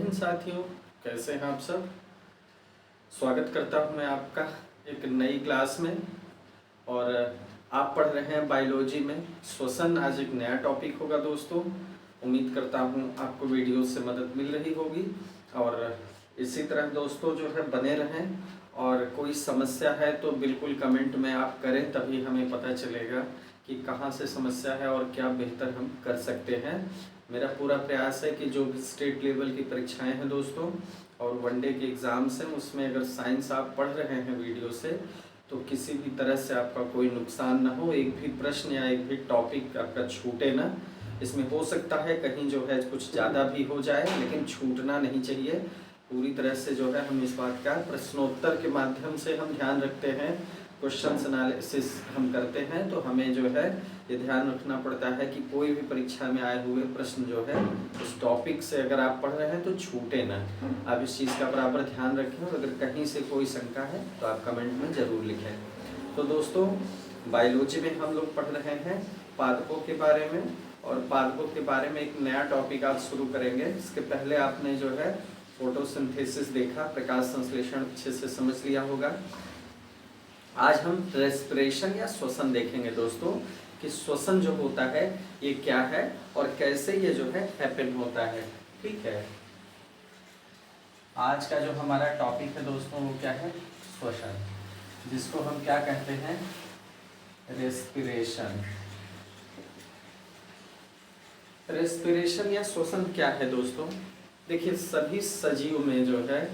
हिंद साथियों, कैसे हैं आप सब। स्वागत करता हूं मैं आपका एक नई क्लास में। और आप पढ़ रहे हैं बायोलॉजी में श्वसन। आज एक नया टॉपिक होगा दोस्तों। उम्मीद करता हूं आपको वीडियो से मदद मिल रही होगी। और इसी तरह दोस्तों जो है बने रहें, और कोई समस्या है तो बिल्कुल कमेंट में आप करें, तभी हमें पता चलेगा कि कहाँ से समस्या है और क्या बेहतर हम कर सकते हैं। मेरा पूरा प्रयास है कि जो भी स्टेट लेवल की परीक्षाएं हैं दोस्तों और वनडे के एग्ज़ाम्स हैं, उसमें अगर साइंस आप पढ़ रहे हैं वीडियो से, तो किसी भी तरह से आपका कोई नुकसान ना हो, एक भी प्रश्न या एक भी टॉपिक आपका छूटे ना। इसमें हो सकता है कहीं जो है कुछ ज़्यादा भी हो जाए, लेकिन छूटना नहीं चाहिए। पूरी तरह से जो है हम इस बात का प्रश्नोत्तर के माध्यम से हम ध्यान रखते हैं, क्वेश्चंस एनालिसिस हम करते हैं, तो हमें जो है ये ध्यान रखना पड़ता है कि कोई भी परीक्षा में आए हुए प्रश्न जो है उस टॉपिक से अगर आप पढ़ रहे हैं तो छूटे ना। आप इस चीज़ का बराबर ध्यान रखें, और अगर कहीं से कोई शंका है तो आप कमेंट में ज़रूर लिखें। तो दोस्तों, बायोलॉजी में हम लोग पढ़ रहे हैं पादपों के बारे में, और पादपों के बारे में एक नया टॉपिक आज शुरू करेंगे। इसके पहले आपने जो है फोटोसिंथेसिस देखा, प्रकाश संश्लेषण अच्छे से समझ लिया होगा। आज हम रेस्पिरेशन या श्वसन देखेंगे दोस्तों, कि श्वसन जो होता है ये क्या है और कैसे ये जो है हैपन होता है। ठीक है, आज का जो हमारा टॉपिक है दोस्तों वो क्या है, श्वसन, जिसको हम क्या कहते हैं, रेस्पिरेशन। रेस्पिरेशन या श्वसन क्या है दोस्तों। देखिए, सभी सजीव में जो है,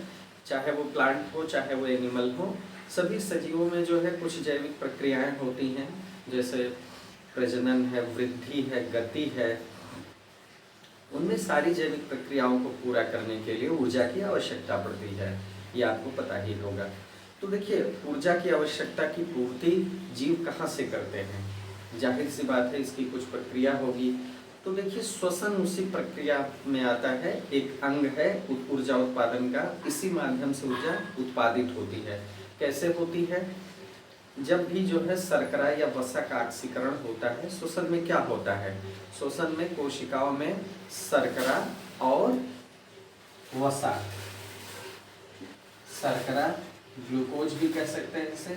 चाहे वो प्लांट हो चाहे वो एनिमल हो, सभी सजीवों में जो है कुछ जैविक प्रक्रियाएं होती हैं, जैसे प्रजनन है, वृद्धि है, गति है। उनमें सारी जैविक प्रक्रियाओं को पूरा करने के लिए ऊर्जा की आवश्यकता पड़ती है, ये आपको पता ही होगा। तो देखिए, ऊर्जा की आवश्यकता की पूर्ति जीव कहाँ से करते हैं, जाहिर सी बात है इसकी कुछ प्रक्रिया होगी। तो देखिए, श्वसन उसी प्रक्रिया में आता है, एक अंग है ऊर्जा उत्पादन का। इसी माध्यम से ऊर्जा उत्पादित होती है। कैसे होती है, जब भी जो है शर्करा या वसा का ऑक्सीकरण होता है, श्वसन में क्या होता है, श्वसन में कोशिकाओं में शर्करा और वसा, शर्करा ग्लूकोज भी कह सकते हैं इसे,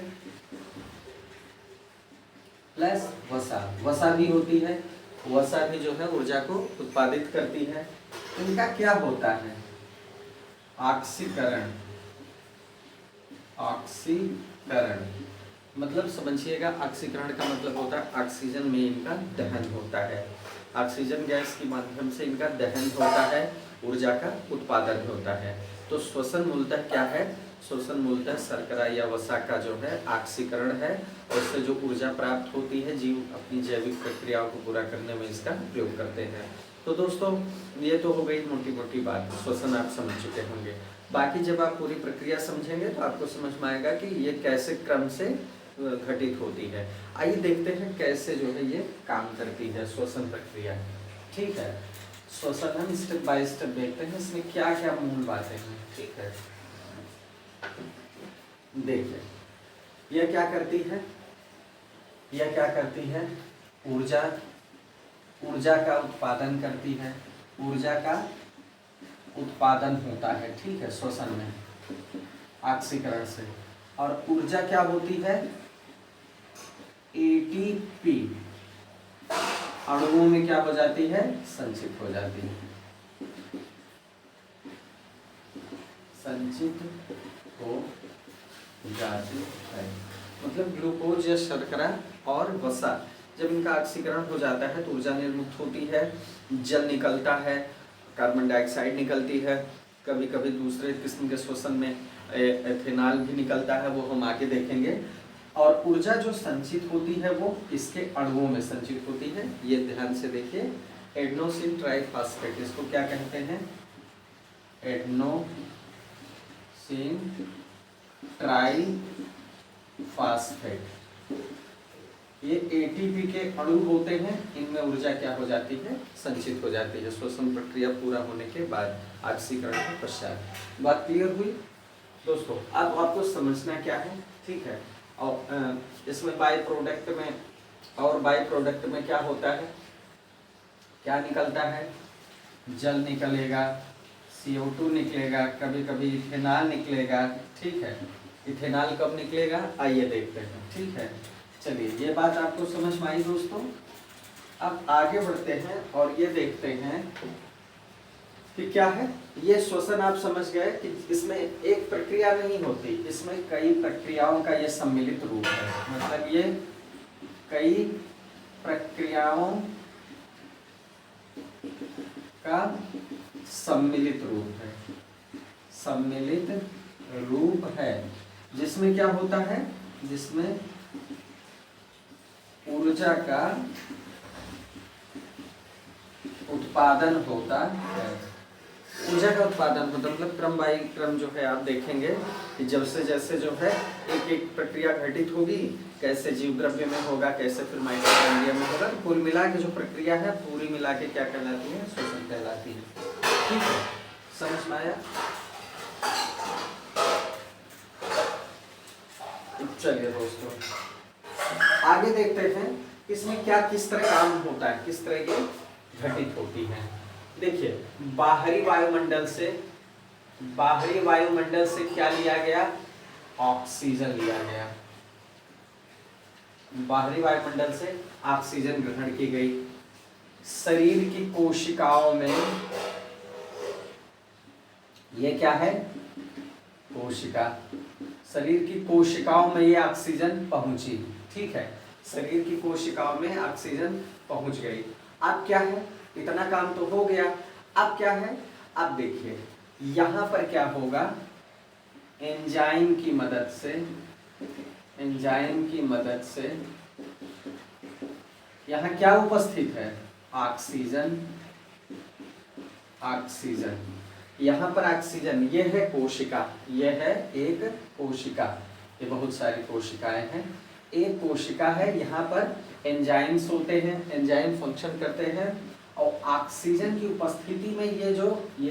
प्लस वसा भी होती है। वसा भी जो है ऊर्जा को उत्पादित करती है। इनका क्या होता है, ऑक्सीकरण। ऑक्सीकरण मतलब समझिएगा, ऑक्सीकरण का मतलब होता है ऑक्सीजन में इनका दहन होता है। ऑक्सीजन गैस के माध्यम से इनका दहन होता है, ऊर्जा का उत्पादन होता है। तो श्वसन मूलतः क्या है, श्वसन मूलतः शर्करा या वसा का जो है ऑक्सीकरण है, और उससे जो ऊर्जा प्राप्त होती है, जीव अपनी जैविक प्रक्रियाओं को पूरा करने में इसका प्रयोग करते हैं। तो दोस्तों, ये तो हो गई मोटी मोटी बात, श्वसन आप समझ चुके होंगे। बाकी जब आप पूरी प्रक्रिया समझेंगे तो आपको समझ में आएगा कि ये कैसे क्रम से घटित होती है। आइए देखते हैं कैसे जो है ये काम करती है श्वसन प्रक्रिया। ठीक है, श्वसन हम स्टेप बाय स्टेप देखते हैं, इसमें क्या क्या मूल बातें हैं। ठीक है, देखिए, यह क्या करती है, यह क्या करती है, ऊर्जा का उत्पादन करती है। ऊर्जा का उत्पादन होता है, ठीक है, श्वसन में ऑक्सीकरण से। और ऊर्जा क्या होती है, एटीपी अणुओं में क्या हो जाती है, संचित हो जाती है, संचित हो जाती है। मतलब ग्लूकोज या शर्करा और वसा, जब इनका ऑक्सीकरण हो जाता है तो ऊर्जा निर्मित होती है, जल निकलता है, कार्बन डाइऑक्साइड निकलती है, कभी कभी दूसरे किस्म के श्वसन में एथेनॉल भी निकलता है, वो हम आगे देखेंगे। और ऊर्जा जो संचित होती है वो इसके अणुओं में संचित होती है। ये ध्यान से देखिए, एडेनोसिन ट्राइफॉस्फेट, इसको क्या कहते हैं, एडेनोसिन ट्राइफॉस्फेट। ये एटीपी के अणु होते हैं, इनमें ऊर्जा क्या हो जाती है, संचित हो जाती है श्वसन प्रक्रिया पूरा होने के बाद, ऑक्सीकरण के पश्चात। बात क्लियर हुई दोस्तों। अब आपको समझना क्या है, ठीक है। और इसमें बाय प्रोडक्ट में क्या होता है, क्या निकलता है, जल निकलेगा, CO2 निकलेगा, कभी कभी इथेनॉल निकलेगा, ठीक है। इथेनॉल कब निकलेगा आइए देखते हैं, ठीक है। चलिए ये बात आपको समझ में आई दोस्तों। अब आगे बढ़ते हैं और ये देखते हैं कि क्या है ये श्वसन। आप समझ गए कि इसमें एक प्रक्रिया नहीं होती, इसमें कई प्रक्रियाओं का ये सम्मिलित रूप है। मतलब ये कई प्रक्रियाओं का सम्मिलित रूप है, सम्मिलित रूप है, जिसमें क्या होता है, जिसमें ऊर्जा का उत्पादन होता है। ऊर्जा का उत्पादन होता मतलब क्रम बाई क्रम जो है आप देखेंगे कि जब से जैसे जो है एक एक प्रक्रिया घटित होगी, कैसे जीव द्रव्य में होगा, कैसे फिर माइटोकॉन्ड्रिया में होगा, तो कुल मिला के जो प्रक्रिया है पूरी मिला के क्या कहलाती है, श्वसन कहलाती है। ठीक है, समझ में आया। चलिए दोस्तों आगे देखते हैं इसमें क्या किस तरह काम होता है, किस तरह ये घटित होती है। देखिए बाहरी वायुमंडल से क्या लिया गया, ऑक्सीजन लिया गया। बाहरी वायुमंडल से ऑक्सीजन ग्रहण की गई। शरीर की कोशिकाओं में ये क्या है, कोशिका। शरीर की कोशिकाओं में ये ऑक्सीजन पहुंची, ठीक है। शरीर की कोशिकाओं में ऑक्सीजन पहुंच गई। अब क्या है, इतना काम तो हो गया। अब क्या है, अब देखिए यहां पर क्या होगा, एंजाइम की मदद से यहां क्या उपस्थित है, ऑक्सीजन। यहां पर ऑक्सीजन, ये है कोशिका, ये है एक कोशिका, ये बहुत सारी कोशिकाएं हैं। एक कोशिका है, यहाँ पर एंजाइम्स होते हैं, एंजाइम फंक्शन करते हैं और ऑक्सीजन की उपस्थिति में ये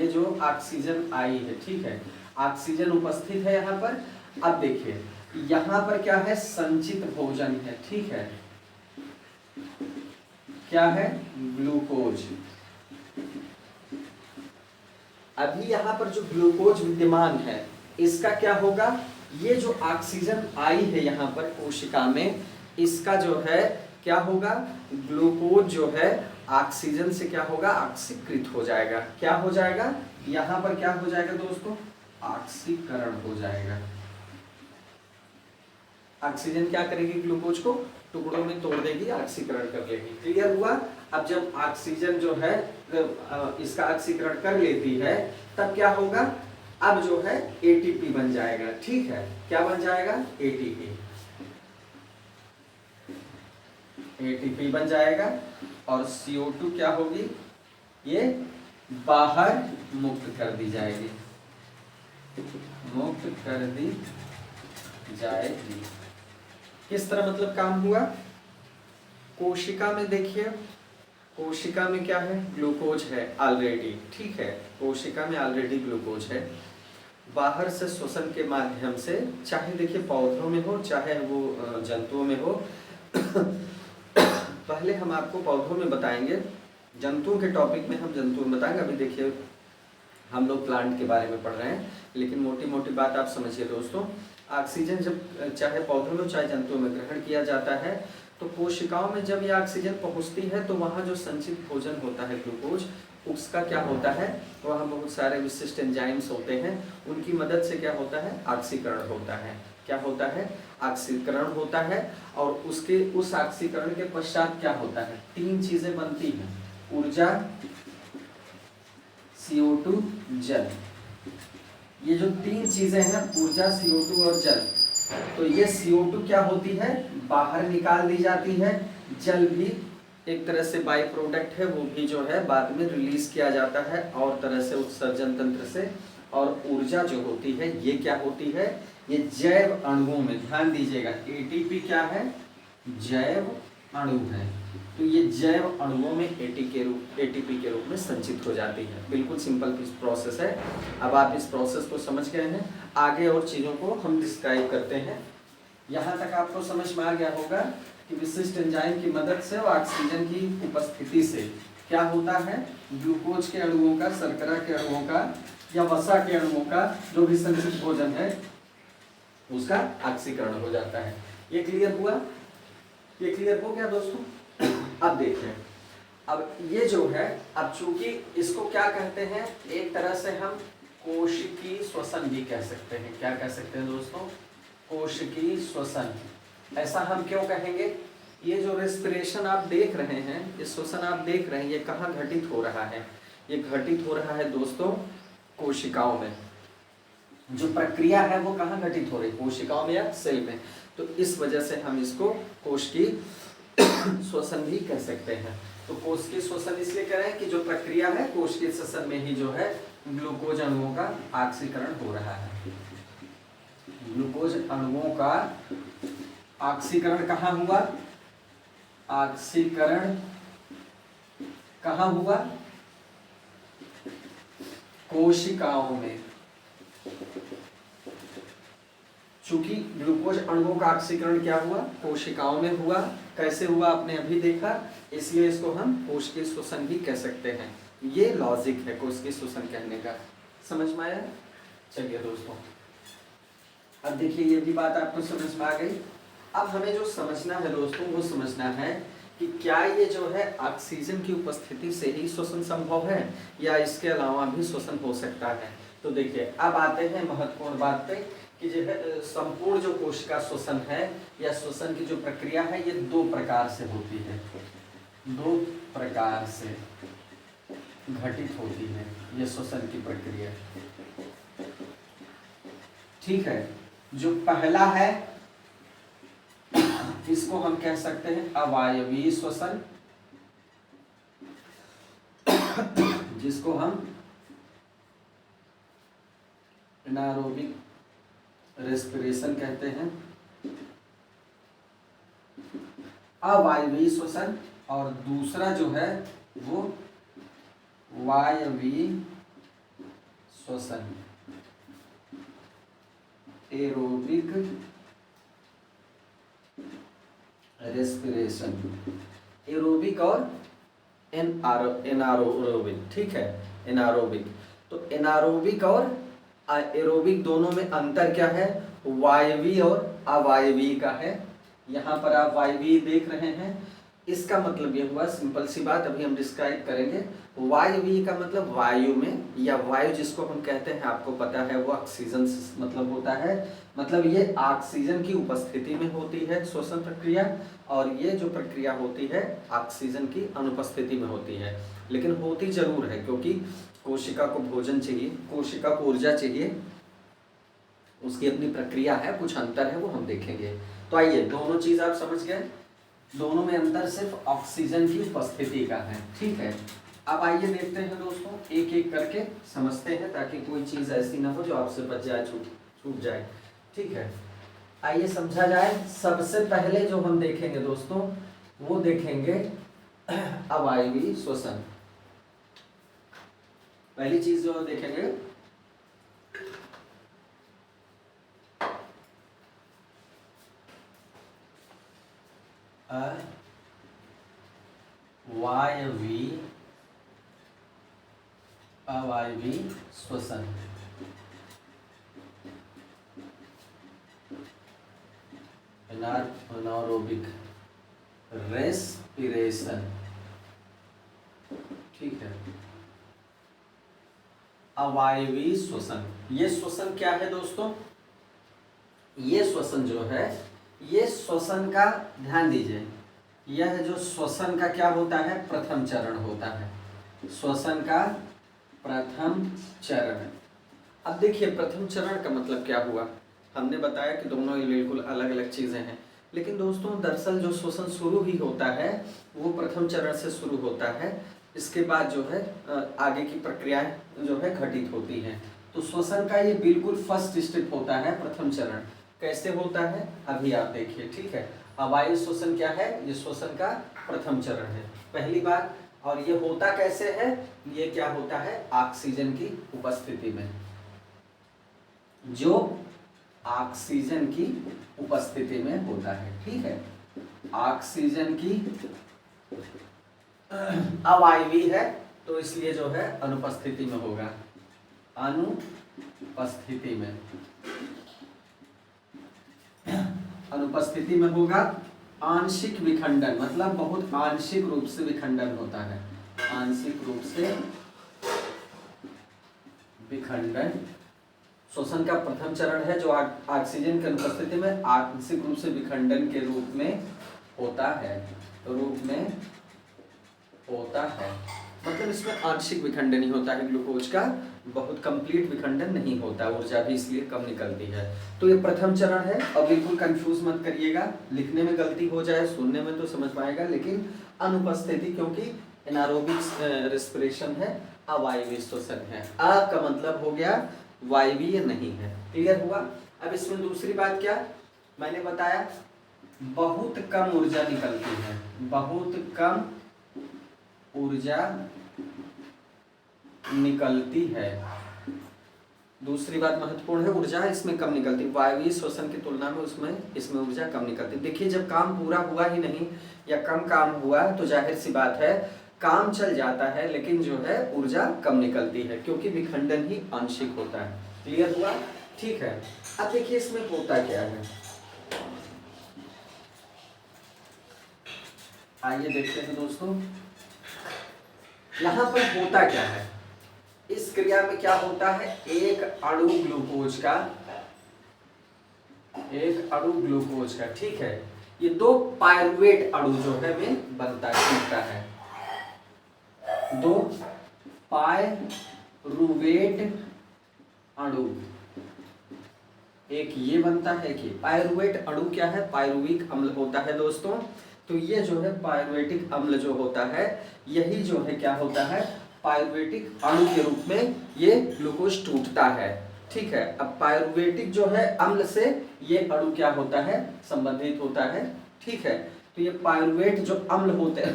जो ऑक्सीजन आई है, ठीक है, ऑक्सीजन उपस्थित है यहाँ पर। अब देखिए यहाँ पर क्या है, संचित भोजन है, ठीक है। क्या है, ग्लूकोज। अभी यहाँ पर जो ग्लूकोज विद्यमान है इसका क्या होगा, ये जो ऑक्सीजन आई है यहाँ पर कोशिका में, इसका जो है क्या होगा, ग्लूकोज जो है ऑक्सीजन से क्या होगा, ऑक्सीकृत हो जाएगा। क्या हो जाएगा, यहाँ पर क्या हो जाएगा दोस्तों, ऑक्सीकरण हो जाएगा। ऑक्सीजन क्या करेगी, ग्लूकोज को टुकड़ों में तोड़ देगी, ऑक्सीकरण कर लेगी। क्लियर हुआ। अब जब ऑक्सीजन जो है इसका ऑक्सीकरण कर लेती है तब क्या होगा, अब जो है एटीपी बन जाएगा, ठीक है। क्या बन जाएगा, एटीपी बन जाएगा और CO2 क्या होगी, ये बाहर मुक्त कर दी जाएगी, किस तरह मतलब काम हुआ, कोशिका में देखिए, कोशिका में क्या है, ग्लूकोज है ऑलरेडी, ठीक है। कोशिका में ऑलरेडी ग्लूकोज है। बाहर से श्वसन के माध्यम से, चाहे देखिए पौधों में हो चाहे वो जंतुओं में हो पहले हम आपको पौधों में बताएंगे, जंतुओं के टॉपिक में हम जंतुओं में बताएंगे। अभी देखिए हम लोग प्लांट के बारे में पढ़ रहे हैं, लेकिन मोटी मोटी बात आप समझिए दोस्तों। ऑक्सीजन जब चाहे पौधों में चाहे जंतुओं में ग्रहण किया जाता है तो कोशिकाओं में जब ये ऑक्सीजन पहुंचती है तो वहाँ जो संचित भोजन होता है ग्लूकोज, उसका क्या होता है, वहाँ बहुत सारे विशिष्ट एंजाइम्स होते हैं, उनकी मदद से क्या होता है, ऑक्सीकरण होता है। क्या होता है, ऑक्सीकरण होता है। और उस ऑक्सीकरण के पश्चात क्या होता है, तीन चीजें बनती हैं, ऊर्जा, CO2, जल। ये जो तीन चीजें हैं, ऊर्जा, CO2 और जल, तो ये CO2 क्या होती है, बाहर निकाल दी जाती है। जल भी एक तरह से बाई प्रोडक्ट है, वो भी जो है बाद में रिलीज किया जाता है और तरह से उत्सर्जन तंत्र से। और ऊर्जा जो होती है ये क्या होती है, ये जैव अणुओं में, ध्यान दीजिएगा एटीपी क्या है, जैव अणु है, तो ये जैव अणुओं में एटीपी के रूप में संचित हो जाती है। बिल्कुल सिंपल प्रोसेस है। अब आप इस प्रोसेस को समझ गए हैं, आगे और चीज़ों को हम डिस्क्राइब करते हैं। यहाँ तक आपको समझ में आ गया होगा कि विशिष्ट एंजाइम की मदद से और ऑक्सीजन की उपस्थिति से क्या होता है, ग्लूकोज के अणुओं का, शर्करा के अणुओं का या वसा के अणुओं का जो भी संचित भोजन है उसका ऑक्सीकरण हो जाता है। ये क्लियर हुआ? ये क्लियर हो गया दोस्तों? अब देखें, अब ये जो है, अब चूंकि इसको क्या कहते हैं, एक तरह से हम कोशिकीय श्वसन भी कह सकते हैं। क्या कह सकते हैं दोस्तों? कोशिकीय श्वसन। ऐसा हम क्यों कहेंगे? ये जो रेस्पिरेशन आप देख रहे हैं, ये श्वसन आप देख रहे हैं, ये कहाँ घटित हो रहा है? ये घटित हो रहा है दोस्तों कोशिकाओं में। जो प्रक्रिया है वो कहाँ घटित हो रही है? कोशिकाओं में या सेल में। तो इस वजह से हम इसको कोशिकीय श्वसन भी कह सकते हैं। तो कोशिकीय श्वसन इसलिए कह रहे हैं कि जो प्रक्रिया है कोशिकीय श्वसन में ही जो है ग्लूकोज अणुओं का ऑक्सीकरण हो रहा है। ग्लूकोज अणुओं का ऑक्सीकरण कहाँ हुआ? ऑक्सीकरण कहाँ हुआ? कोशिकाओं में। चूंकि ग्लूकोज अणुओं का ऑक्सीकरण क्या हुआ? कोशिकाओं में हुआ। कैसे हुआ आपने अभी देखा, इसलिए इसको हम कोशिकीय श्वसन भी कह सकते हैं। ये लॉजिक है कोशिकीय श्वसन कहने का। समझ में आया? चलिए दोस्तों, अब देखिए ये भी बात आपको समझ में आ गई। अब हमें जो समझना है दोस्तों, वो समझना है कि क्या ये जो है ऑक्सीजन की उपस्थिति से ही श्वसन संभव है या इसके अलावा भी श्वसन हो सकता है। तो देखिए अब आते हैं महत्वपूर्ण बात पे कि जो है संपूर्ण जो कोशिका श्वसन है या श्वसन की जो प्रक्रिया है ये दो प्रकार से होती है। दो प्रकार से घटित होती है ये श्वसन की प्रक्रिया। ठीक है, जो पहला है इसको हम कह सकते हैं अवायवीय श्वसन, जिसको हम एनारोबिक रेस्पिरेशन कहते हैं, अवायवीय श्वसन। और दूसरा जो है वो वायवीय श्वसन, एरोबिक रेस्पिरेशन। एरोबिक और एनारोबिक। ठीक है, एनारोबिक। तो एनारोबिक और एरोबिक दोनों में अंतर क्या है? वायवीय और अवायवीय का है। यहाँ पर आप वायवीय देख रहे हैं, इसका मतलब ये हुआ, सिंपल सी बात अभी हम डिस्क्राइब करेंगे। वायवीय का मतलब वायु में, या वायु जिसको हम कहते हैं आपको पता है वो ऑक्सीजन मतलब होता है। मतलब ये ऑक्सीजन की उपस्थिति में होती है श्वसन प्रक्रिया, और ये जो प्रक्रिया होती है ऑक्सीजन की अनुपस्थिति में होती है। लेकिन होती जरूर है, क्योंकि कोशिका को भोजन चाहिए, कोशिका को ऊर्जा चाहिए, उसकी अपनी प्रक्रिया है, कुछ अंतर है वो हम देखेंगे। तो आइए, दोनों चीज आप समझ गए, दोनों में अंतर सिर्फ ऑक्सीजन की उपस्थिति का है। ठीक है, अब आइए देखते हैं दोस्तों, एक एक करके समझते हैं ताकि कोई चीज ऐसी ना हो जो आपसे बच जाए, छूट जाए। ठीक है, आइए समझा जाए। सबसे पहले जो हम देखेंगे दोस्तों वो देखेंगे अवायवीय श्वसन। पहली चीज जो देखेंगे अवायवीय श्वसन। Anaerobic respiration. ठीक है, अवायवीय श्वसन। ये श्वसन क्या है दोस्तों? ये श्वसन जो है, ये श्वसन का, ध्यान दीजिए, यह जो श्वसन का क्या होता है? प्रथम चरण होता है। श्वसन का प्रथम चरण। अब देखिए प्रथम चरण का मतलब क्या हुआ? हमने बताया कि दोनों ही बिल्कुल अलग अलग चीजें हैं, लेकिन दोस्तों दरअसल जो श्वसन शुरू ही होता है वो प्रथम चरण से शुरू होता है। इसके बाद जो है आगे की प्रक्रियाएं जो है घटित होती हैं। तो श्वसन का ये बिल्कुल फर्स्ट स्टेप होता है, प्रथम चरण। कैसे होता है अभी आप देखिए। ठीक है, अवायवीय श्वसन क्या है? ये श्वसन का प्रथम चरण है, पहली बात। और ये होता कैसे है? ये क्या होता है? ऑक्सीजन की उपस्थिति में। जो ऑक्सीजन की उपस्थिति में होता है। ठीक है, ऑक्सीजन की अवायवीय है तो इसलिए जो है अनुपस्थिति में होगा। अनुपस्थिति में, अनुपस्थिति में होगा आंशिक विखंडन, मतलब बहुत आंशिक रूप से विखंडन होता है, आंशिक रूप से विखंडन। श्वसन का प्रथम चरण है जो ऑक्सीजन की अनुपस्थिति में आंशिक रूप से विखंडन के रूप में होता है, मतलब इसमें आंशिक विखंडन ही होता है ग्लूकोज का, बहुत कंप्लीट विखंडन नहीं होता, ऊर्जा भी इसलिए कम निकलती है। तो ये प्रथम चरण है और बिल्कुल कंफ्यूज मत करिएगा, लिखने में गलती हो जाए, सुनने में तो समझ पाएगा, लेकिन अनुपस्थिति क्योंकि एनारोबिक रेस्पिरेशन है, अवायवीय श्वसन है, अ का मतलब हो गया वायवीय नहीं है। क्लियर हुआ? अब इसमें दूसरी बात क्या मैंने बताया, बहुत कम ऊर्जा निकलती है, बहुत कम ऊर्जा निकलती है। दूसरी बात महत्वपूर्ण है, ऊर्जा इसमें कम निकलती है, वायवीय श्वसन की तुलना में इसमें ऊर्जा कम निकलती है। देखिए जब काम पूरा हुआ ही नहीं या कम काम हुआ तो जाहिर सी बात है काम चल जाता है, लेकिन जो है ऊर्जा कम निकलती है क्योंकि विखंडन ही आंशिक होता है। क्लियर हुआ? ठीक है। अब देखिए इसमें होता क्या है, आइए देखते हैं दोस्तों, यहां पर होता क्या है, इस क्रिया में क्या होता है, एक अणु ग्लूकोज का, ठीक है, ये दो पायरुवेट अणु जो है में बनता है, दो पायरुवेट अणु, एक ये बनता है कि पायरुवेट अणु क्या है, पायरुविक अम्ल होता है दोस्तों। तो ये जो है पायरुवेटिक अम्ल जो होता है, यही जो है क्या होता है, पायरुवेटिक अणु के रूप में ये ग्लूकोज टूटता है। ठीक है, अब पायरुवेटिक जो है अम्ल से ये अणु क्या होता है, संबंधित होता है। ठीक है, तो ये पायरुवेट जो अम्ल होते हैं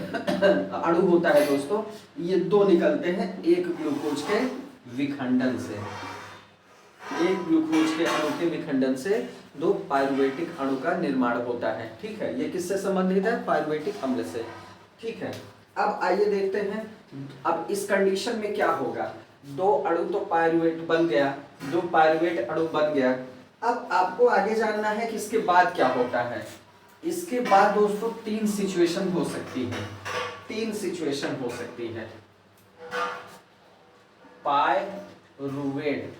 अणु होता है दोस्तों, ये दो निकलते हैं एक ग्लूकोज के विखंडन से, एक ग्लूकोज के अणु के विखंडन से दो पायरुवेटिक अणु का निर्माण होता है। ठीक है, ये किससे संबंधित है, पायरुवेटिक अम्ल से। ठीक है, अब आइए देखते हैं, अब इस कंडीशन में क्या होगा, दो अणु तो पायरुवेट बन गया, दो पायरुवेट अणु बन गया। अब आपको आगे जानना है कि इसके बाद क्या होता है। इसके बाद दोस्तों तीन सिचुएशन हो सकती है, तीन सिचुएशन हो सकती है। पायरुवेट,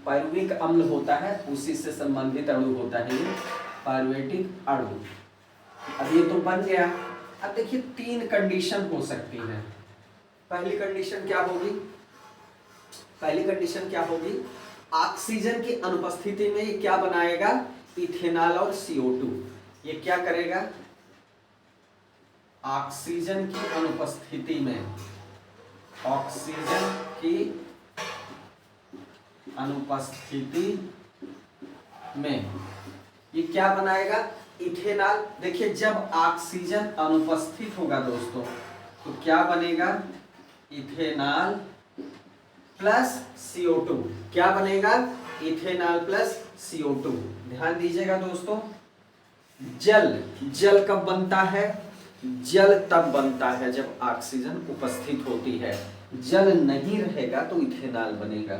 पायरुविक अम्ल होता है, उसी से संबंधित अणु होता है ये पायरुवेटिक अणु। अब ये तो बन गया। अब देखिए तीन कंडीशन हो सकती है। पहली कंडीशन क्या होगी, पहली कंडीशन क्या होगी, ऑक्सीजन की अनुपस्थिति में ये क्या बनाएगा, इथेनॉल और CO2। ये क्या करेगा, ऑक्सीजन की अनुपस्थिति में, ऑक्सीजन की अनुपस्थिति में ये क्या बनाएगा, इथेनॉल। देखिए जब ऑक्सीजन अनुपस्थित होगा दोस्तों तो क्या बनेगा, इथेनॉल प्लस CO2। क्या बनेगा, इथेनॉल प्लस CO2। ध्यान दीजिएगा दोस्तों, जल कब बनता है, जल तब बनता है जब ऑक्सीजन उपस्थित होती है। जल नहीं रहेगा तो इथेनॉल बनेगा,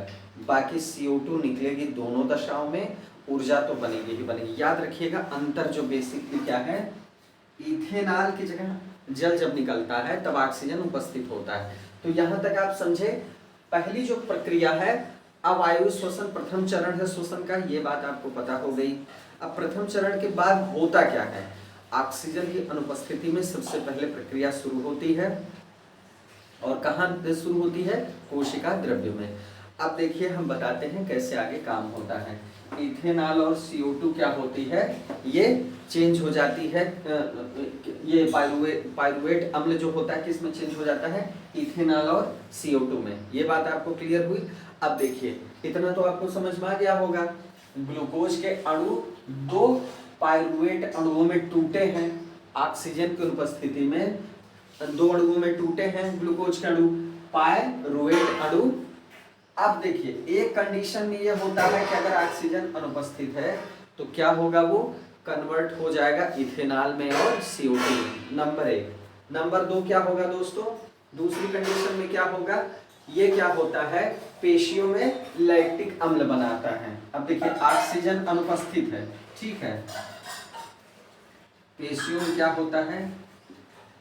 बाकी CO2 निकलेगी। दोनों दशाओं में ऊर्जा तो बनेगी ही बनेगी। याद रखिएगा अंतर जो बेसिकली क्या है, इथेनॉल की जगह जल जब निकलता है तब ऑक्सीजन उपस्थित होता है। तो यहां तक आप समझे, पहली जो प्रक्रिया है अवायु श्वसन, प्रथम चरण है श्वसन का, ये बात आपको पता हो गई। अब प्रथम चरण के बाद होता क्या है, ऑक्सीजन की अनुपस्थिति में सबसे पहले प्रक्रिया शुरू होती है, और कहाँ शुरू होती है, कोशिका द्रव्य में। अब देखिए हम बताते हैं कैसे आगे काम होता है। इथेनॉल और CO2 क्या होती है, ये चेंज हो जाती है, ये पायरुवेट अम्ल जो होता है किसमें चेंज हो जाता है, इथेनॉल और CO2 में। ये बात आपको क्लियर हुई। अब देखिए इतना तो आपको समझ में आ गया होगा, ग्लूकोज के अणु दो पायरुवेट अणुओं में टूटे हैं, ऑक्सीजन की उपस्थिति में दो अणुओं में टूटे हैं ग्लूकोज के अणु, पायरुवेट अणु। अब देखिए एक कंडीशन में ये होता है कि अगर ऑक्सीजन अनुपस्थित है तो क्या होगा, वो कन्वर्ट हो जाएगा इथेनॉल में और CO2 में, नंबर एक। नंबर दो क्या होगा दोस्तों, दूसरी कंडीशन में क्या होगा, ये क्या होता है, पेशियों में लैक्टिक अम्ल बनाता है। अब देखिए ऑक्सीजन अनुपस्थित है, ठीक है, पेशियों में क्या होता है,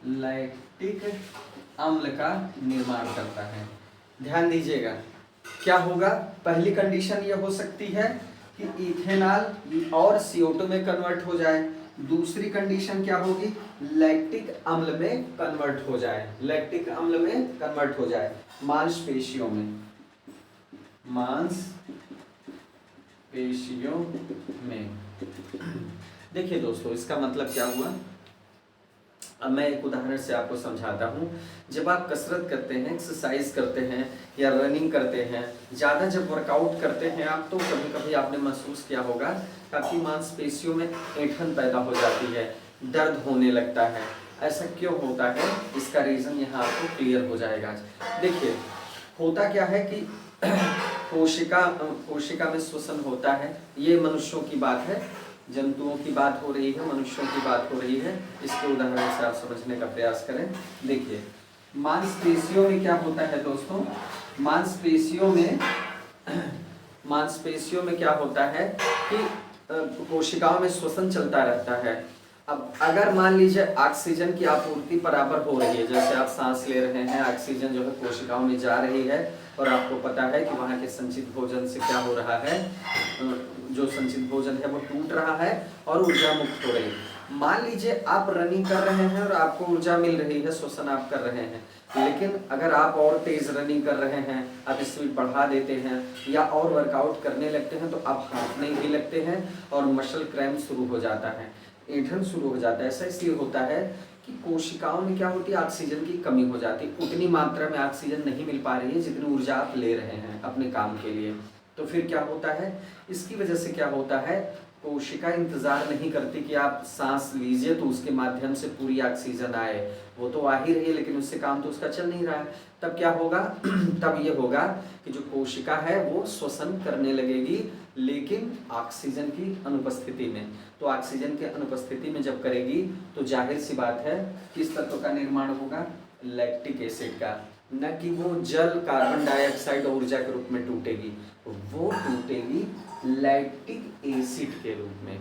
लैक्टिक अम्ल का निर्माण करता है। ध्यान दीजिएगा क्या होगा, पहली कंडीशन ये हो सकती है कि इथेनॉल और CO2 में कन्वर्ट हो जाए, दूसरी कंडीशन क्या होगी, लैक्टिक अम्ल में कन्वर्ट हो जाए, लैक्टिक अम्ल में कन्वर्ट हो जाए मांसपेशियों में, मांसपेशियों में। देखिए दोस्तों इसका मतलब क्या हुआ, अब मैं एक उदाहरण से आपको समझाता हूँ। जब आप कसरत करते हैं, एक्सरसाइज करते हैं या रनिंग करते हैं, ज़्यादा जब वर्कआउट करते हैं आप, तो कभी कभी आपने महसूस किया होगा कि आपकी मांसपेशियों में ऐंठन पैदा हो जाती है, दर्द होने लगता है। ऐसा क्यों होता है, इसका रीज़न यहाँ आपको क्लियर हो जाएगा। देखिए होता क्या है कि कोशिका में श्वसन होता है, ये मनुष्यों की बात है, जंतुओं की बात हो रही है, मनुष्यों की बात हो रही है। इसके उदाहरण से आप समझने का प्रयास करें। देखिए मांसपेशियों में क्या होता है दोस्तों, मांसपेशियों में क्या होता है कि कोशिकाओं में श्वसन चलता रहता है। अब अगर मान लीजिए ऑक्सीजन की आपूर्ति बराबर हो रही है, जैसे आप सांस ले रहे हैं, ऑक्सीजन जो है कोशिकाओं में जा रही है, और आपको पता है कि वहाँ के संचित भोजन से क्या हो रहा है, जो संचित भोजन है वो टूट रहा है और ऊर्जा मुक्त हो रही है। मान लीजिए आप रनिंग कर रहे हैं और आपको ऊर्जा मिल रही है, श्वसन आप कर रहे हैं, लेकिन अगर आप और तेज रनिंग कर रहे हैं, आप स्पीड बढ़ा देते हैं या और वर्कआउट करने लगते हैं, तो आप हांफने भी लगते हैं और मसल क्रैम्प शुरू हो जाता है, ऐंठन शुरू हो जाता है। ऐसा इसलिए होता है कि कोशिकाओं में क्या होती है, ऑक्सीजन की कमी हो जाती है, उतनी मात्रा में ऑक्सीजन नहीं मिल पा रही है जितनी ऊर्जा आप ले रहे हैं अपने काम के लिए। तो फिर क्या होता है, इसकी वजह से क्या होता है, कोशिका इंतजार नहीं करती कि आप सांस लीजिए तो उसके माध्यम से पूरी ऑक्सीजन आए, वो तो आ ही रही है लेकिन उससे काम तो उसका चल नहीं रहा है। तब क्या होगा तब ये होगा कि जो कोशिका है वो श्वसन करने लगेगी, लेकिन ऑक्सीजन की अनुपस्थिति में। तो ऑक्सीजन की अनुपस्थिति में जब करेगी तो जाहिर सी बात है किस तत्व का निर्माण होगा, लैक्टिक एसिड का। न कि वो जल कार्बन डाइऑक्साइड ऊर्जा के रूप में टूटेगी, वो टूटेगी लैक्टिक एसिड के रूप में।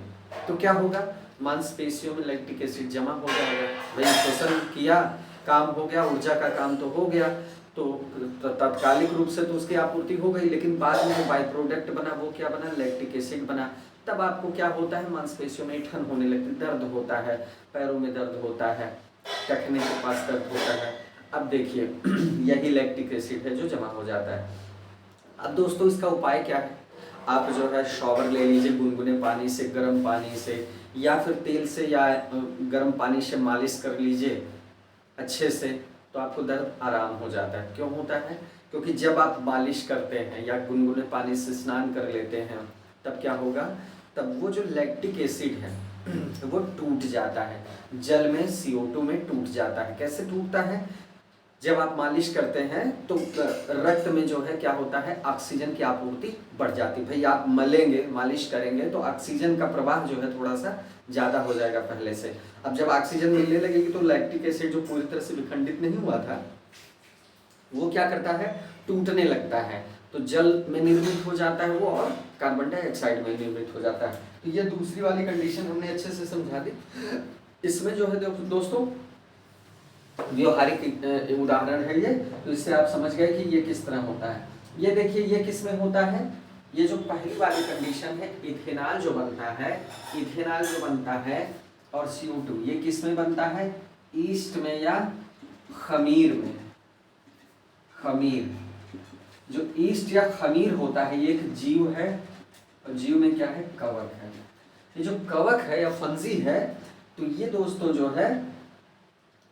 तो क्या होगा, मांसपेशियों में लैक्टिक एसिड जमा हो जाएगा। भाई श्वसन किया, काम हो गया, ऊर्जा का काम तो हो गया, तो तात्कालिक रूप से तो उसकी आपूर्ति हो गई, लेकिन बाद में बाई प्रोडक्ट बना, वो क्या बना, लैक्टिक एसिड बना। तब आपको क्या होता है, मांसपेशियों में ऐंठन होने लगती, दर्द होता है, पैरों में दर्द होता है, टखने के पास दर्द होता है। अब देखिए यही लैक्टिक एसिड है जो जमा हो जाता है। अब दोस्तों इसका उपाय क्या है, आप जो है शॉवर ले लीजिए गुनगुने पानी से, गर्म पानी से, या फिर तेल से या गर्म पानी से मालिश कर लीजिए अच्छे से, तो आपको दर्द आराम हो जाता है। क्यों होता है, क्योंकि जब आप मालिश करते हैं या गुनगुने पानी से स्नान कर लेते हैं, तब क्या होगा, तब वो जो लैक्टिक एसिड है वो टूट जाता है, जल में CO2 में टूट जाता है। कैसे टूटता है, जब आप मालिश करते हैं तो रक्त में जो है क्या होता है, ऑक्सीजन की आपूर्ति बढ़ जाती है। भाई आप मलेंगे, मालिश करेंगे तो ऑक्सीजन का प्रवाह जो है थोड़ा सा ज़्यादा हो जाएगा पहले से। अब जब ऑक्सीजन मिलने लगेगी तो लैक्टिक एसिड जो पूरी तरह से विखंडित नहीं हुआ था, वो क्या करता है, टूटने लगता है, तो जल में निर्मित हो जाता है वो, और कार्बन डाइऑक्साइड में निर्मित हो जाता है। तो ये दूसरी वाली कंडीशन हमने अच्छे से समझा दी। इसमें जो है दोस्तों व्यवहारिक उदाहरण है ये, तो इससे आप समझ गए कि ये किस तरह होता है। ये देखिए ये किस में होता है, ये जो पहली वाली कंडीशन है, इथेनॉल जो बनता है, इथेनॉल जो बनता है और CO2, ये किस में बनता है, ईस्ट में या खमीर में। खमीर, जो ईस्ट या खमीर होता है ये एक जीव है, और जीव में क्या है, कवक है। ये जो कवक है या फंजी है, तो ये दोस्तों जो है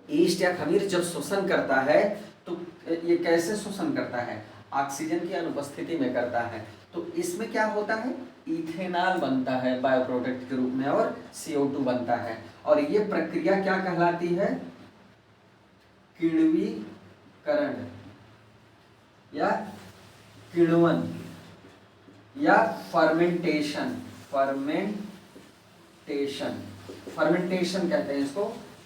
ईस्ट या खमीर जब शोषण करता है तो ये कैसे शोषण करता है, ऑक्सीजन की अनुपस्थिति में करता है। तो इसमें क्या होता है, इथेनॉल बनता है बायो प्रोडक्ट के रूप में, और CO2 बनता है। और ये प्रक्रिया क्या कहलाती है, किण्वीकरण या किण्वन या फर्मेंटेशन। फर्मेंटेशन कहते हैं इसको,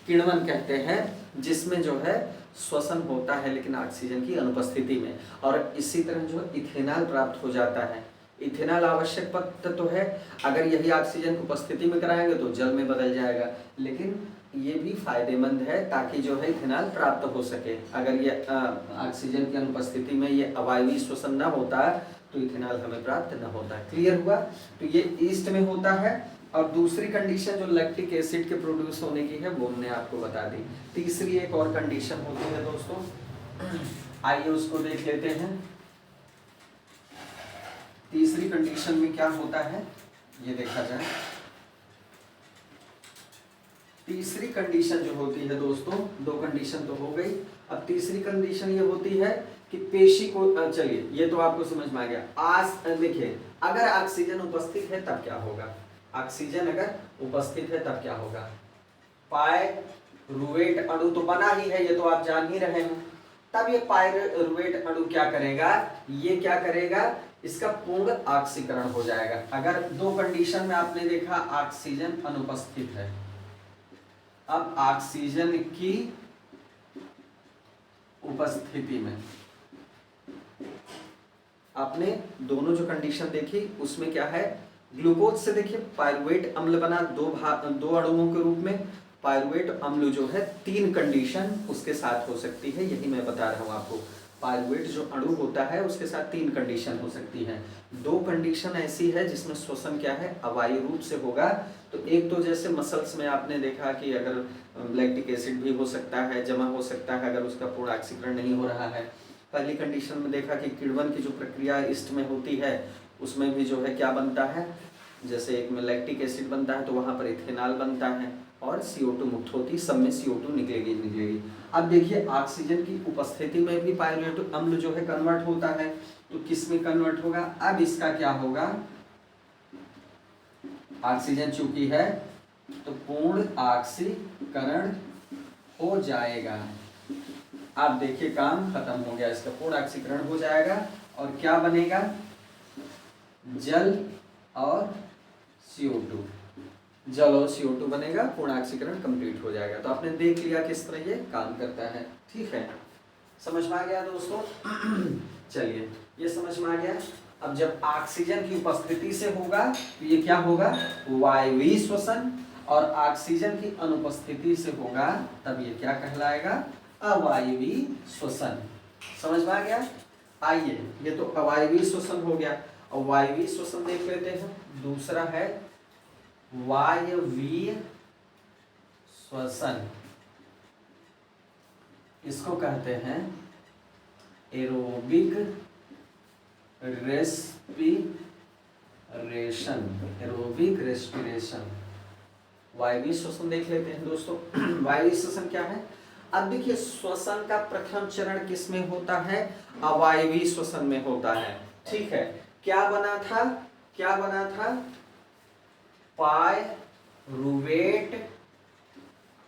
किण्वन कहते हैं, जिसमें जो है श्वसन होता है लेकिन ऑक्सीजन की अनुपस्थिति में। और इसी तरह जो इथेनॉल प्राप्त हो जाता है। इथेनॉल आवश्यक तत्व है, अगर यही ऑक्सीजन की उपस्थिति में कराएंगे तो जल में बदल जाएगा, लेकिन ये भी फायदेमंद है ताकि जो है इथेनॉल प्राप्त हो सके। अगर ये ऑक्सीजन की अनुपस्थिति में ये अवायवीय श्वसन न होता तो इथेनॉल हमें प्राप्त न होता। क्लियर हुआ? तो ये ईस्ट में होता है। और दूसरी कंडीशन जो लैक्टिक एसिड के प्रोड्यूस होने की है वो हमने आपको बता दी। तीसरी एक और कंडीशन होती है दोस्तों, आइए उसको देख लेते हैं। तीसरी कंडीशन में क्या होता है ये देखा जाए। तीसरी कंडीशन जो होती है दोस्तों, दो कंडीशन तो हो गई, अब तीसरी कंडीशन ये होती है कि पेशी को, चलिए ये तो आपको समझ में आ गया। आज देखिए, अगर ऑक्सीजन उपस्थित है तब क्या होगा, ऑक्सीजन अगर उपस्थित है तब क्या होगा। पायरुवेट अणु तो बना ही है, ये तो आप जान ही रहे हैं। तब ये पायरुवेट अणु क्या करेगा, ये क्या करेगा, इसका पूर्ण ऑक्सीकरण हो जाएगा। अगर दो कंडीशन में आपने देखा ऑक्सीजन अनुपस्थित है, अब ऑक्सीजन की उपस्थिति में आपने दोनों जो कंडीशन देखी उसमें क्या है, ग्लूकोज से देखिए पायरुवेट अम्ल बना दो अणुओं के रूप में। पायरुवेट अम्ल जो है 3 कंडीशन उसके साथ हो सकती है, यही मैं बता रहा हूं आपको। पायरुवेट जो अणु होता है उसके साथ 3 कंडीशन हो सकती है। 2 कंडीशन ऐसी है जिसमें श्वसन क्या है, अवायु रूप से होगा। तो एक तो जैसे मसल्स में आपने देखा कि अगर लैक्टिक एसिड भी हो सकता है, जमा हो सकता है अगर उसका पूर्ण ऑक्सीकरण नहीं हो रहा है। पहली कंडीशन में देखा कि किण्वन की जो प्रक्रिया ईस्ट में होती है उसमें भी जो है क्या बनता है, जैसे एक में लैक्टिक एसिड बनता है तो वहां पर इथेनॉल बनता है और CO2 मुक्त होती, सब में CO2 निकलेगी। अब देखिए ऑक्सीजन की उपस्थिति में भी पायरुवेट अम्ल जो है कन्वर्ट होता है, तो किस में कन्वर्ट होगा, अब इसका क्या होगा, ऑक्सीजन चूंकि है तो पूर्ण ऑक्सीकरण हो जाएगा। आप देखिए काम खत्म हो गया, इसका पूर्ण ऑक्सीकरण हो जाएगा और क्या बनेगा, जल और CO2, जल और CO2 बनेगा, पूर्ण ऑक्सीकरण कंप्लीट हो जाएगा। तो आपने देख लिया किस तरह ये काम करता है। ठीक है, समझ में आ गया दोस्तों? चलिए ये समझ में आ गया। अब जब ऑक्सीजन की उपस्थिति से होगा तो ये क्या होगा, वायवीय श्वसन, और ऑक्सीजन की अनुपस्थिति से होगा तब ये क्या कहलाएगा, अवायवीय श्वसन। समझ में आ गया? आइए ये तो अवायवीय श्वसन हो गया, और वायवीय श्वसन देख लेते हैं। दूसरा है वायवीय श्वसन, इसको कहते हैं एरोबिक रेस्पिरेशन। एरोबिक रेस्पिरेशन, वायवीय श्वसन देख लेते हैं दोस्तों। वायवीय श्वसन क्या है, अब देखिए श्वसन का प्रथम चरण किस में होता है, अवायवीय श्वसन में होता है। ठीक है, क्या बना था, क्या बना था, पायरुवेट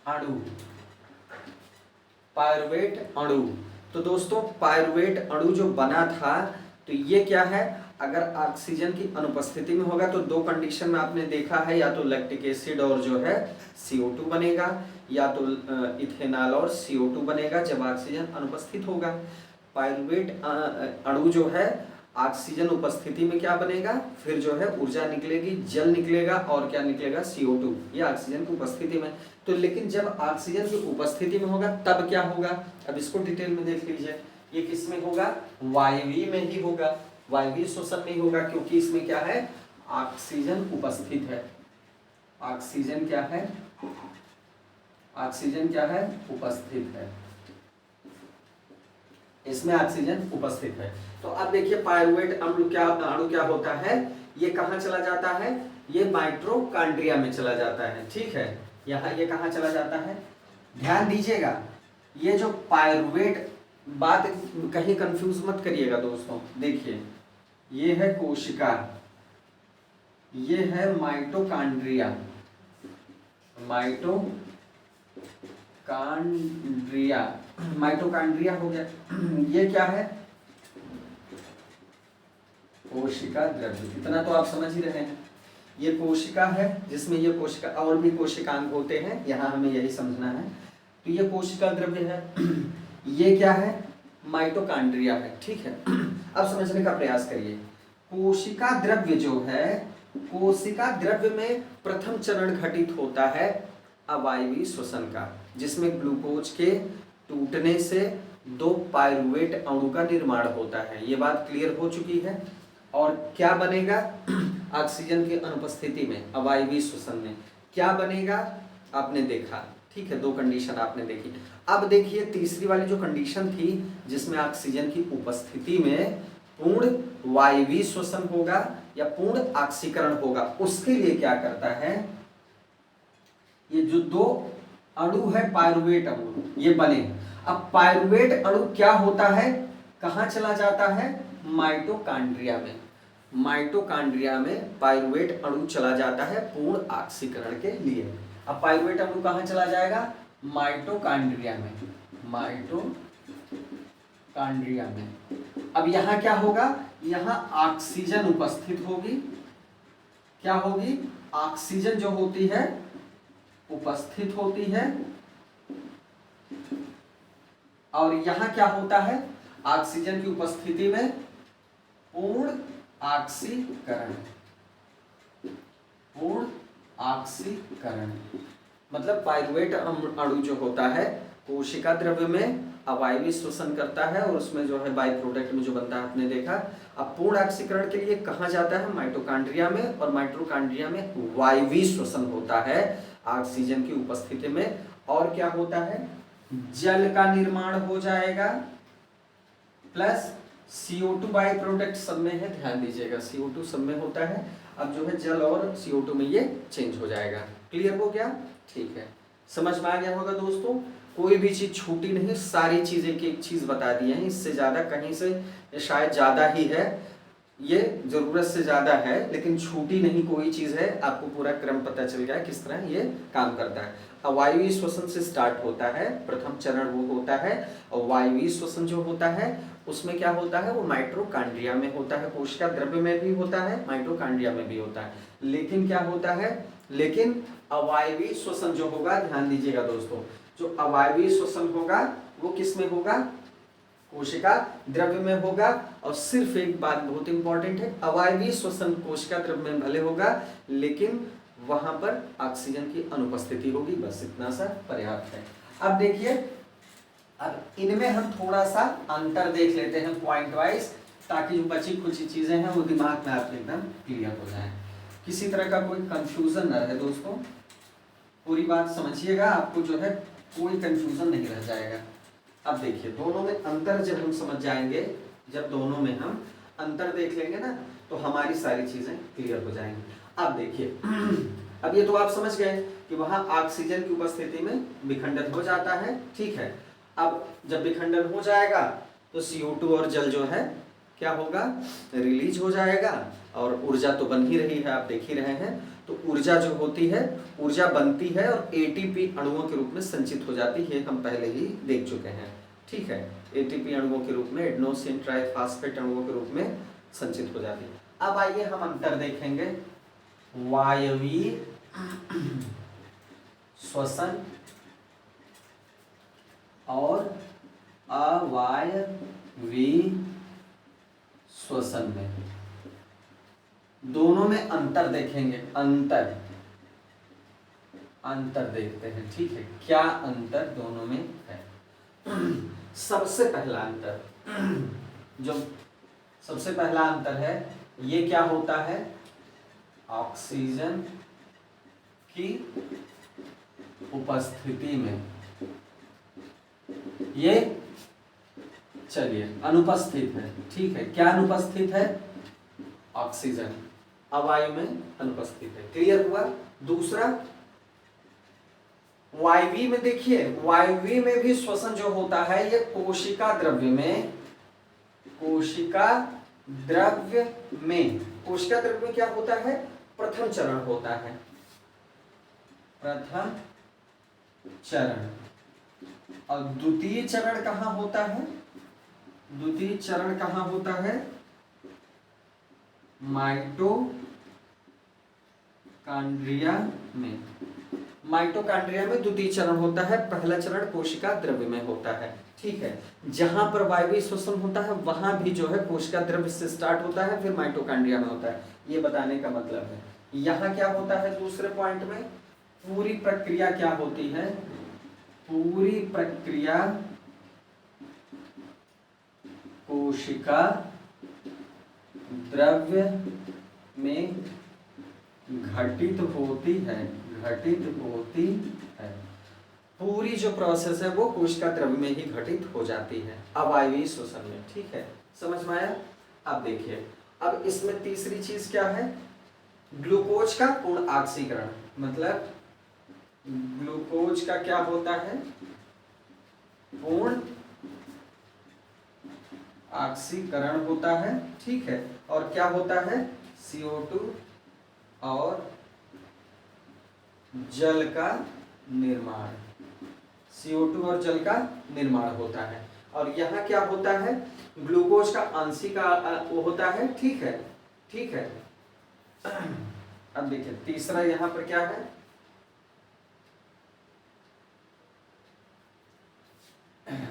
अणु, पायरुवेट अणु। तो दोस्तों पायरुवेट अणु जो बना था तो ये क्या है, अगर ऑक्सीजन की अनुपस्थिति में होगा तो 2 कंडीशन में आपने देखा है, या तो लैक्टिक एसिड और जो है CO2 बनेगा, या तो इथेनॉल और CO2 बनेगा जब ऑक्सीजन अनुपस्थित होगा। पायरुवेट अणु जो है ऑक्सीजन उपस्थिति में क्या बनेगा, फिर जो है ऊर्जा निकलेगी, जल निकलेगा और क्या निकलेगा, CO2, ये ऑक्सीजन की उपस्थिति में। तो लेकिन जब ऑक्सीजन की उपस्थिति में होगा तब क्या होगा, अब इसको डिटेल में देख लीजिए। ये किस में होगा, वायवीय में ही होगा, वायवीय श्वसन नहीं होगा, क्योंकि इसमें क्या है, ऑक्सीजन उपस्थित है। ऑक्सीजन क्या है, ऑक्सीजन क्या है, उपस्थित है, इसमें ऑक्सीजन उपस्थित है। तो अब देखिए पायरुवेट अणु क्या होता है, ये कहाँ चला जाता है, ये माइटोकॉन्ड्रिया में चला जाता है। ठीक है, यहाँ ये कहाँ चला जाता है, ध्यान दीजिएगा, ये जो पायरुवेट, बात कहीं कंफ्यूज मत करिएगा दोस्तों। देखिए ये है कोशिका, ये है माइटोकॉन्ड्रिया, माइटोकॉन्ड्रिया हो गया। ये क्या है, कोशिका द्रव्य, इतना तो आप समझ ही रहे हैं। ये कोशिका है जिसमें ये कोशिका और भी कोशिकांग होते हैं, यहाँ हमें यही समझना है। तो ये कोशिका द्रव्य है, ये क्या है, माइटोकॉन्ड्रिया है, ठीक है। अब समझने का प्रयास करिए। कोशिका द्रव्य जो है, कोशिका द्रव्य में प्रथम चरण घटित होता है अवायवीय श्वसन का, जिसमें ग्लूकोज के टूटने से 2 पायरुवेट अणु का निर्माण होता है। ये बात क्लियर हो चुकी है। और क्या बनेगा ऑक्सीजन की अनुपस्थिति में, अवायवीय श्वसन में क्या बनेगा आपने देखा, ठीक है। 2 कंडीशन आपने देखी। अब देखिए तीसरी वाली जो कंडीशन थी, जिसमें ऑक्सीजन की उपस्थिति में पूर्ण वायवीय श्वसन होगा या पूर्ण ऑक्सीकरण होगा, उसके लिए क्या करता है, ये जो 2 अणु है पायरुवेट अणु ये बने। अब पायरुवेट अणु क्या होता है, कहां चला जाता है, माइटोकॉन्ड्रिया में। माइटोकॉन्ड्रिया में पायरुवेट अणु चला जाता है पूर्ण ऑक्सीकरण के लिए। अब पायरुवेट अणु कहां चला जाएगा, माइटोकॉन्ड्रिया में, माइटोकॉन्ड्रिया में। अब यहां क्या होगा, यहां ऑक्सीजन उपस्थित होगी, क्या होगी, ऑक्सीजन जो होती है उपस्थित होती है। और यहां क्या होता है, ऑक्सीजन की उपस्थिति में पूर्ण ऑक्सीकरण, पूर्ण ऑक्सीकरण। मतलब पायरुवेट अणु जो होता है कोशिका द्रव्य में अवायवीय श्वसन करता है और उसमें जो है बाई प्रोडक्ट में जो बनता है आपने देखा। अब पूर्ण ऑक्सीकरण के लिए कहाँ जाता है, माइटोकॉन्ड्रिया में, और माइटोकॉन्ड्रिया में वायवीय श्वसन होता है ऑक्सीजन की उपस्थिति में। और क्या होता है, जल का निर्माण हो जाएगा प्लस CO2 बाई प्रोडक्ट सब में है, ध्यान दीजिएगा CO2 सब में होता है। अब जो है जल और CO2 में ये चेंज हो जाएगा। क्लियर हो गया, ठीक है, समझ में आ गया होगा दोस्तों। कोई भी चीज छूटी नहीं, सारी चीजें की एक चीज बता दी है, इससे ज्यादा कहीं से शायद ज्यादा ही है, ये जरूरत से ज्यादा है, लेकिन छूटी नहीं कोई चीज है। आपको पूरा क्रम पता चल गया किस तरह ये काम करता है। अवायवीय श्वसन से स्टार्ट होता है, प्रथम चरण वो होता है। और वायवीय श्वसन जो होता है उसमें क्या होता है, वो माइटोकॉन्ड्रिया में होता है, कोशिका द्रव्य में भी होता है, माइटोकॉन्ड्रिया में भी होता है। लेकिन क्या होता है, लेकिन अवायवीय श्वसन जो होगा, ध्यान दीजिएगा दोस्तों, जो अवायवीय श्वसन होगा वो किस में होगा, कोशिका द्रव्य में होगा। और सिर्फ एक बात बहुत इंपॉर्टेंट है, अवायवीय श्वसन कोशिका द्रव्य में भले होगा लेकिन वहां पर ऑक्सीजन की अनुपस्थिति होगी, बस इतना सा पर्याप्त है। अब देखिए, अब इनमें हम थोड़ा सा अंतर देख लेते हैं पॉइंट वाइज, ताकि जो बची कुछ चीजें हैं वो दिमाग में आपके एकदम क्लियर हो जाए, किसी तरह का कोई कंफ्यूजन न रहे दोस्तों। पूरी बात समझिएगा, आपको जो है कोई कंफ्यूजन नहीं रह जाएगा। अब देखिए दोनों में अंतर जब हम समझ जाएंगे, जब दोनों में हम अंतर देख लेंगे ना, तो हमारी सारी चीजें क्लियर हो जाएंगी। अब देखिए, अब ये तो आप समझ गए कि वहां ऑक्सीजन की उपस्थिति में विखंडन हो जाता है, ठीक है। अब जब विखंडन हो जाएगा तो CO2 और जल जो है क्या होगा, रिलीज हो जाएगा। और ऊर्जा तो बन ही रही है, आप देख ही रहे हैं। तो ऊर्जा जो होती है, ऊर्जा बनती है और ATP अणुओं के रूप में संचित हो जाती है, हम पहले ही देख चुके हैं, ठीक है। ATP अणुओं के रूप में, एडेनोसिन ट्राइफॉस्फेट अणुओं के रूप में संचित हो जाती है। अब आइए हम अंतर देखेंगे, वायवीय श्वसन और अवायवीय श्वसन में, दोनों में अंतर देखेंगे। अंतर देखते हैं, ठीक है, क्या अंतर दोनों में है। सबसे पहला अंतर, जो सबसे पहला अंतर है, ये क्या होता है, ऑक्सीजन की उपस्थिति में, ये चलिए अनुपस्थित है, ठीक है। क्या अनुपस्थित है, ऑक्सीजन अवायु में अनुपस्थित है, क्लियर हुआ। दूसरा, वायवीय में देखिए, वायवीय में भी श्वसन जो होता है ये कोशिका द्रव्य में, कोशिका द्रव्य में, कोशिका द्रव्य में क्या होता है, प्रथम चरण होता है, प्रथम चरण। और द्वितीय चरण कहां होता है, द्वितीय चरण कहां होता है, माइटोकॉन्ड्रिया में। माइटोकॉन्ड्रिया में द्वितीय चरण होता है, पहला चरण कोशिका द्रव्य में होता है। ठीक है, जहां पर वायवीय श्वसन होता है वहां भी जो है कोशिका द्रव्य से स्टार्ट होता है, फिर माइटोकॉन्ड्रिया में होता है। ये बताने का मतलब है यहाँ क्या होता है दूसरे पॉइंट में, पूरी प्रक्रिया क्या होती है, पूरी प्रक्रिया कोशिका द्रव्य में घटित होती है, घटित होती है। पूरी जो प्रोसेस है वो कोशिका द्रव्य में ही घटित हो जाती है अवायवीय श्वसन में। ठीक है, समझ में आया। अब देखिए, अब इसमें तीसरी चीज क्या है, ग्लूकोज का पूर्ण ऑक्सीकरण। मतलब ग्लूकोज का क्या होता है, पूर्ण ऑक्सीकरण होता है। ठीक है, और क्या होता है, CO2 और जल का निर्माण, CO2 और जल का निर्माण होता है। और यहाँ क्या होता है, ग्लूकोज का आंशिक वो होता है। ठीक है, ठीक है। अब देखिए तीसरा यहाँ पर क्या है,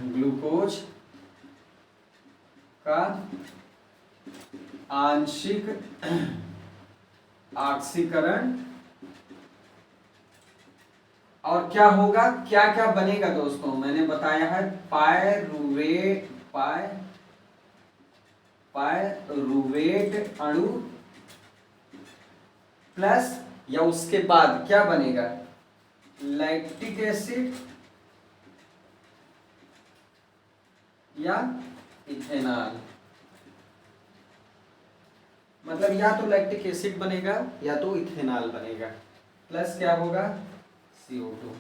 ग्लूकोज का आंशिक ऑक्सीकरण। और क्या होगा, क्या क्या बनेगा दोस्तों, मैंने बताया है पायरुवेट अणु प्लस या उसके बाद क्या बनेगा, लैक्टिक एसिड या इथेनॉल। मतलब या तो लैक्टिक एसिड बनेगा या तो इथेनॉल बनेगा, प्लस क्या होगा, CO2।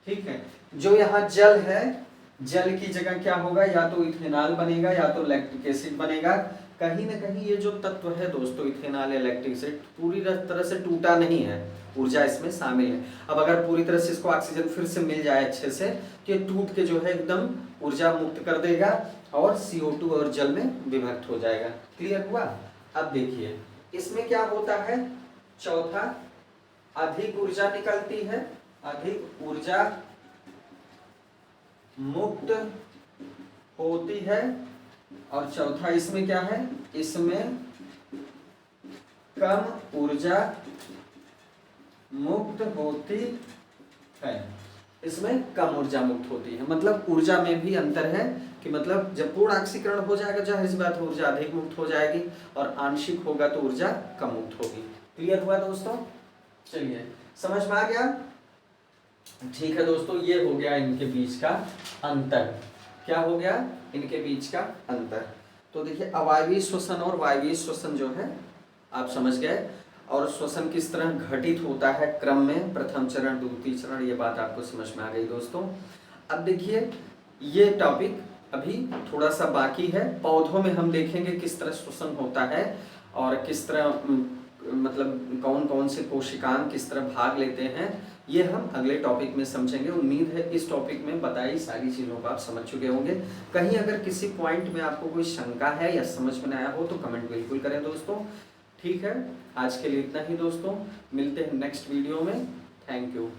ठीक है, जो यहाँ जल है, जल की जगह क्या होगा, या तो इथेनॉल बनेगा या तो लैक्टिक एसिड बनेगा। कहीं ना कहीं ये जो तत्व है दोस्तों, इथेनॉल या लैक्टिक एसिड, पूरी तरह से टूटा नहीं है, ऊर्जा इसमें शामिल है। अब अगर पूरी तरह से इसको ऑक्सीजन फिर से मिल जाए अच्छे से, तो ये टूट के जो है एकदम ऊर्जा मुक्त कर देगा और CO2 और जल में विभक्त हो जाएगा। क्लियर हुआ। अब देखिए इसमें क्या होता है, चौथा, अधिक ऊर्जा निकलती है, अधिक ऊर्जा मुक्त होती है। और चौथा इसमें क्या है, इसमें कम ऊर्जा मुक्त होती है, इसमें कम ऊर्जा मुक्त होती है। मतलब ऊर्जा में भी अंतर है कि मतलब जब पूर्ण ऑक्सीकरण हो जाएगा जाहिर सी बात है ऊर्जा अधिक मुक्त हो जाएगी, और आंशिक होगा तो ऊर्जा कम मुक्त होगी। क्लियर हुआ दोस्तों, चलिए समझ में आ गया। ठीक है दोस्तों, ये हो गया इनके बीच का अंतर। क्या हो गया, इनके बीच का अंतर। तो देखिए अवायवीय श्वसन और वायवीय श्वसन जो है आप समझ गए, और श्वसन किस तरह घटित होता है क्रम में, प्रथम चरण द्वितीय चरण, ये बात आपको समझ में आ गई दोस्तों। अब देखिए ये टॉपिक अभी थोड़ा सा बाकी है, पौधों में हम देखेंगे किस तरह श्वसन होता है और किस तरह मतलब कौन कौन से कोशिकांग किस तरह भाग लेते हैं, ये हम अगले टॉपिक में समझेंगे। उम्मीद है इस टॉपिक में बताई सारी चीज़ों को आप समझ चुके होंगे। कहीं अगर किसी पॉइंट में आपको कोई शंका है या समझ में आया हो तो कमेंट बिल्कुल करें दोस्तों। ठीक है, आज के लिए इतना ही दोस्तों, मिलते हैं नेक्स्ट वीडियो में। Thank you.